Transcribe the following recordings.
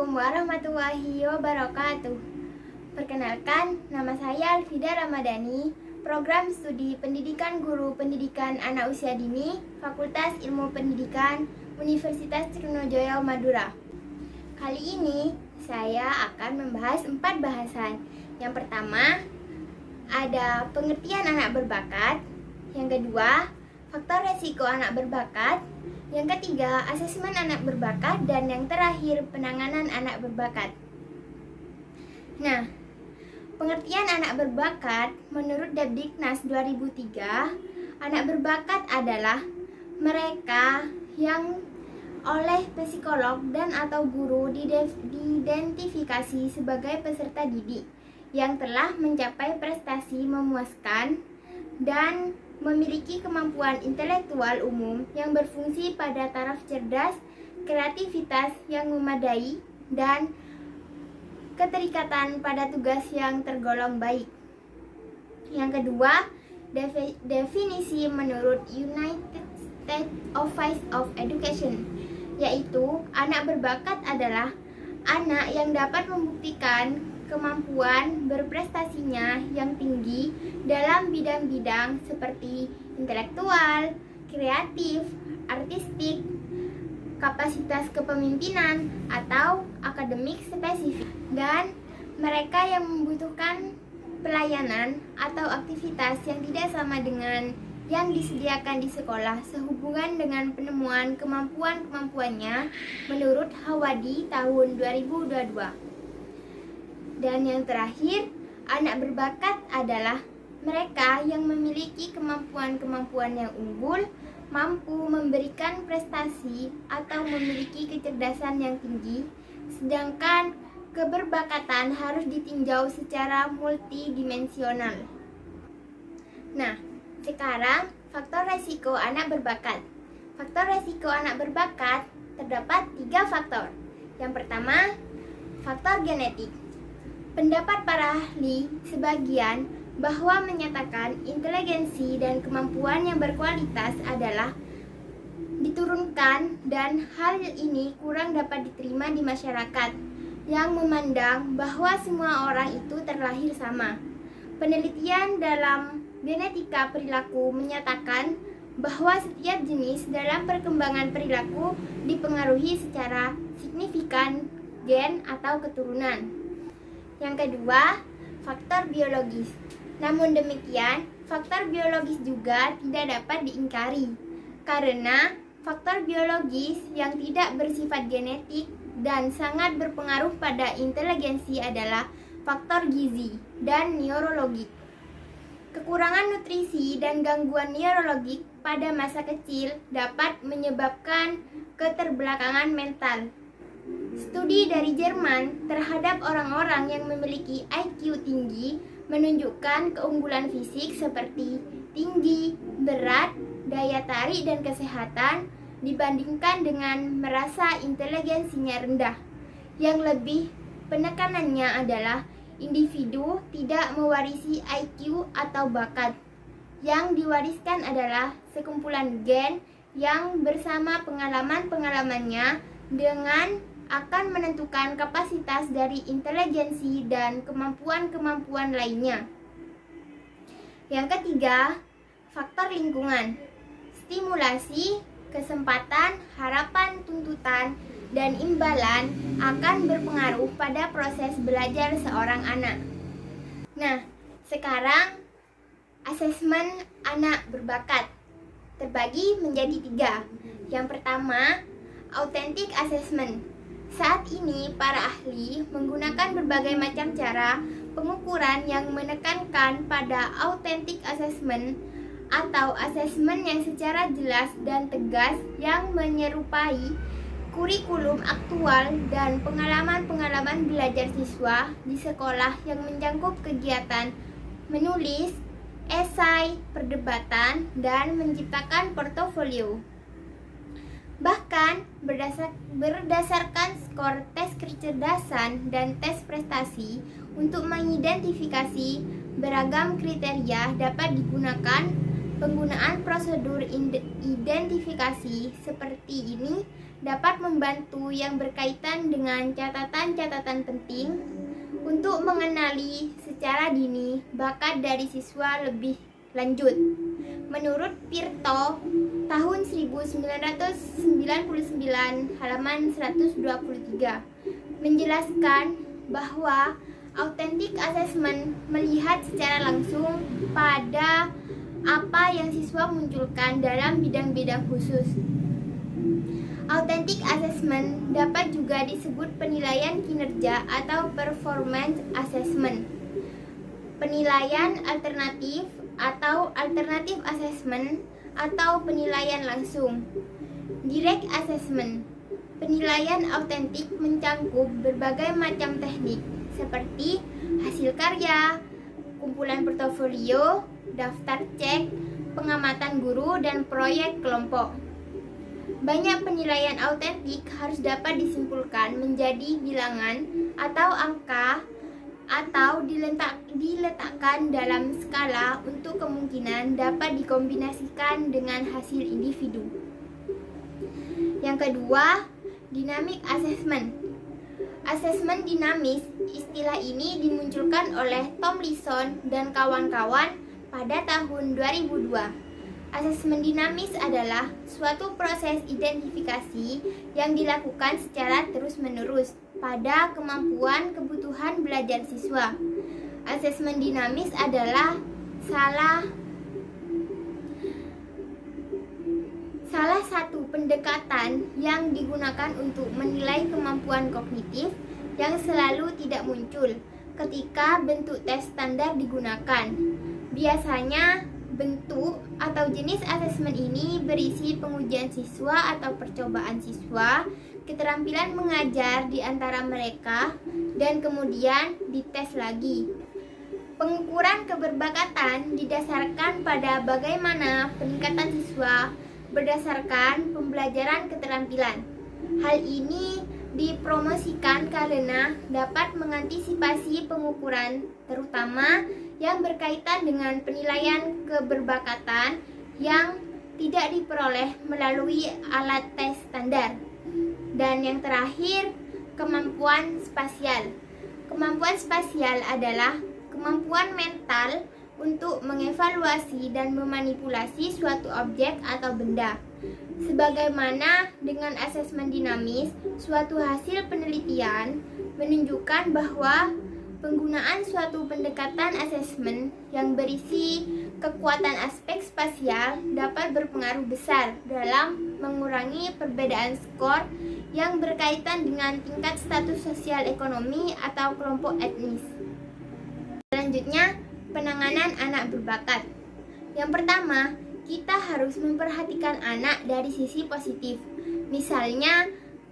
Assalamualaikum warahmatullahi wabarakatuh. Perkenalkan, nama saya Alfida Ramadhani, Program Studi Pendidikan Guru Pendidikan Anak Usia Dini, Fakultas Ilmu Pendidikan, Universitas Trunojoyo Madura. Kali ini saya akan membahas 4 bahasan. Yang pertama, ada pengertian anak berbakat. Yang kedua, faktor resiko anak berbakat. Yang ketiga, asesmen anak berbakat. Dan yang terakhir, penanganan anak berbakat. Nah, pengertian anak berbakat menurut Depdiknas 2003, anak berbakat adalah mereka yang oleh psikolog dan atau guru diidentifikasi sebagai peserta didik yang telah mencapai prestasi memuaskan dan memiliki kemampuan intelektual umum yang berfungsi pada taraf cerdas, kreativitas yang memadai, dan keterikatan pada tugas yang tergolong baik. Yang kedua, definisi menurut United States Office of Education, yaitu anak berbakat adalah anak yang dapat membuktikan kemampuan berprestasinya yang tinggi dalam bidang-bidang seperti intelektual, kreatif, artistik, kapasitas kepemimpinan, atau akademik spesifik, dan mereka yang membutuhkan pelayanan atau aktivitas yang tidak sama dengan yang disediakan di sekolah sehubungan dengan penemuan kemampuan-kemampuannya menurut Hawadi tahun 2022. Dan yang terakhir, anak berbakat adalah mereka yang memiliki kemampuan-kemampuan yang unggul, mampu memberikan prestasi atau memiliki kecerdasan yang tinggi, sedangkan keberbakatan harus ditinjau secara multidimensional. Nah, sekarang faktor resiko anak berbakat. Faktor resiko anak berbakat terdapat 3 faktor. Yang pertama, faktor genetik. Pendapat para ahli sebagian bahwa menyatakan inteligensi dan kemampuan yang berkualitas adalah diturunkan, dan hal ini kurang dapat diterima di masyarakat yang memandang bahwa semua orang itu terlahir sama. Penelitian dalam genetika perilaku menyatakan bahwa setiap jenis dalam perkembangan perilaku dipengaruhi secara signifikan gen atau keturunan. Yang kedua, faktor biologis. Namun demikian, faktor biologis juga tidak dapat diingkari, karena faktor biologis yang tidak bersifat genetik dan sangat berpengaruh pada inteligensi adalah faktor gizi dan neurologik. Kekurangan nutrisi dan gangguan neurologik pada masa kecil dapat menyebabkan keterbelakangan mental. Studi dari Jerman terhadap orang-orang yang memiliki IQ tinggi menunjukkan keunggulan fisik seperti tinggi, berat, daya tarik, dan kesehatan dibandingkan dengan merasa inteligensinya rendah. Yang lebih penekanannya adalah individu tidak mewarisi IQ atau bakat. Yang diwariskan adalah sekumpulan gen yang bersama pengalaman-pengalamannya dengan akan menentukan kapasitas dari inteligensi dan kemampuan-kemampuan lainnya. Yang ketiga, faktor lingkungan. Stimulasi, kesempatan, harapan, tuntutan, dan imbalan akan berpengaruh pada proses belajar seorang anak. Nah, sekarang asesmen anak berbakat terbagi menjadi 3. Yang pertama, authentic assessment. Saat ini, para ahli menggunakan berbagai macam cara pengukuran yang menekankan pada authentic assessment atau asesmen yang secara jelas dan tegas yang menyerupai kurikulum aktual dan pengalaman-pengalaman belajar siswa di sekolah yang mencakup kegiatan menulis, esai, perdebatan, dan menciptakan portofolio. Bahkan berdasarkan skor tes kecerdasan dan tes prestasi untuk mengidentifikasi beragam kriteria dapat digunakan Penggunaan prosedur identifikasi seperti ini dapat membantu yang berkaitan dengan catatan-catatan penting untuk mengenali secara dini bakat dari siswa lebih lanjut. Menurut Pirto, tahun 1999 halaman 123 menjelaskan bahwa authentic assessment melihat secara langsung pada apa yang siswa munculkan dalam bidang-bidang khusus. Authentic assessment dapat juga disebut penilaian kinerja atau performance assessment, penilaian alternatif atau alternative assessment, atau penilaian langsung. Direct assessment. Penilaian autentik mencangkup berbagai macam teknik seperti hasil karya, kumpulan portofolio, daftar cek, pengamatan guru, dan proyek kelompok. Banyak penilaian autentik harus dapat disimpulkan menjadi bilangan atau angka atau diletakkan dalam skala untuk kemungkinan dapat dikombinasikan dengan hasil individu. Yang kedua, dynamic assessment. Asesmen dinamis, istilah ini dimunculkan oleh Tomlinson dan kawan-kawan pada tahun 2002. Asesmen dinamis adalah suatu proses identifikasi yang dilakukan secara terus-menerus pada kemampuan kebutuhan belajar siswa. Asesmen dinamis adalah salah satu pendekatan yang digunakan untuk menilai kemampuan kognitif yang selalu tidak muncul ketika bentuk tes standar digunakan. Biasanya, bentuk atau jenis asesmen ini berisi pengujian siswa atau percobaan siswa, keterampilan mengajar di antara mereka, dan kemudian dites lagi. Pengukuran keberbakatan didasarkan pada bagaimana peningkatan siswa berdasarkan pembelajaran keterampilan. Hal ini dipromosikan karena dapat mengantisipasi pengukuran, terutama yang berkaitan dengan penilaian keberbakatan yang tidak diperoleh melalui alat tes standar. Dan yang terakhir, kemampuan spasial. Kemampuan spasial adalah kemampuan mental untuk mengevaluasi dan memanipulasi suatu objek atau benda. Sebagaimana dengan asesmen dinamis, suatu hasil penelitian menunjukkan bahwa penggunaan suatu pendekatan asesmen yang berisi kekuatan aspek spasial dapat berpengaruh besar dalam mengurangi perbedaan skor yang berkaitan dengan tingkat status sosial ekonomi atau kelompok etnis. Selanjutnya, penanganan anak berbakat. Yang pertama, kita harus memperhatikan anak dari sisi positif. Misalnya,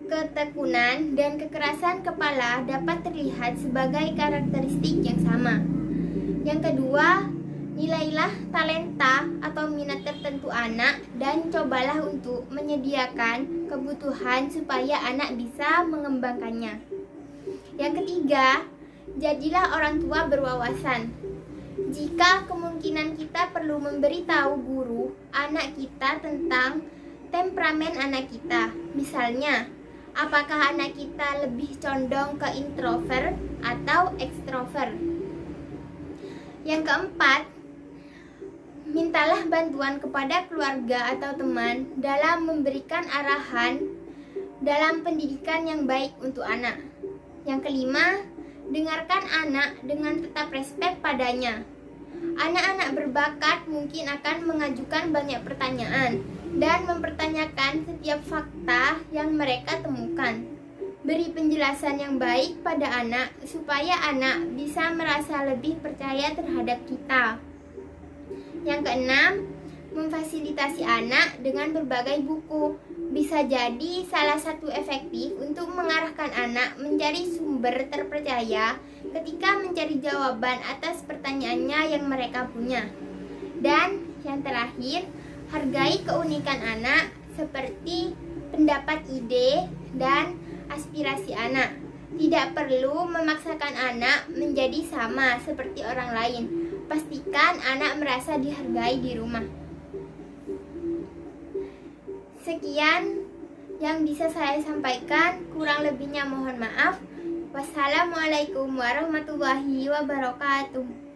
ketekunan dan kekerasan kepala dapat terlihat sebagai karakteristik yang sama. Yang kedua, nilailah talenta atau minat tertentu anak dan cobalah untuk menyediakan kebutuhan supaya anak bisa mengembangkannya. Yang ketiga, jadilah orang tua berwawasan. Jika kemungkinan kita perlu memberitahu guru anak kita tentang temperamen anak kita, misalnya, apakah anak kita lebih condong ke introvert atau ekstrovert. Yang keempat, mintalah bantuan kepada keluarga atau teman dalam memberikan arahan dalam pendidikan yang baik untuk anak. Yang kelima, dengarkan anak dengan tetap respek padanya. Anak-anak berbakat mungkin akan mengajukan banyak pertanyaan dan mempertanyakan setiap fakta yang mereka temukan. Beri penjelasan yang baik pada anak supaya anak bisa merasa lebih percaya terhadap kita. Yang keenam, memfasilitasi anak dengan berbagai buku. Bisa jadi salah satu efektif untuk mengarahkan anak mencari sumber terpercaya ketika mencari jawaban atas pertanyaannya yang mereka punya. Dan yang terakhir, hargai keunikan anak seperti pendapat, ide, dan aspirasi anak. Tidak perlu memaksakan anak menjadi sama seperti orang lain. Pastikan anak merasa dihargai di rumah. Sekian yang bisa saya sampaikan, kurang lebihnya mohon maaf. Wassalamualaikum warahmatullahi wabarakatuh.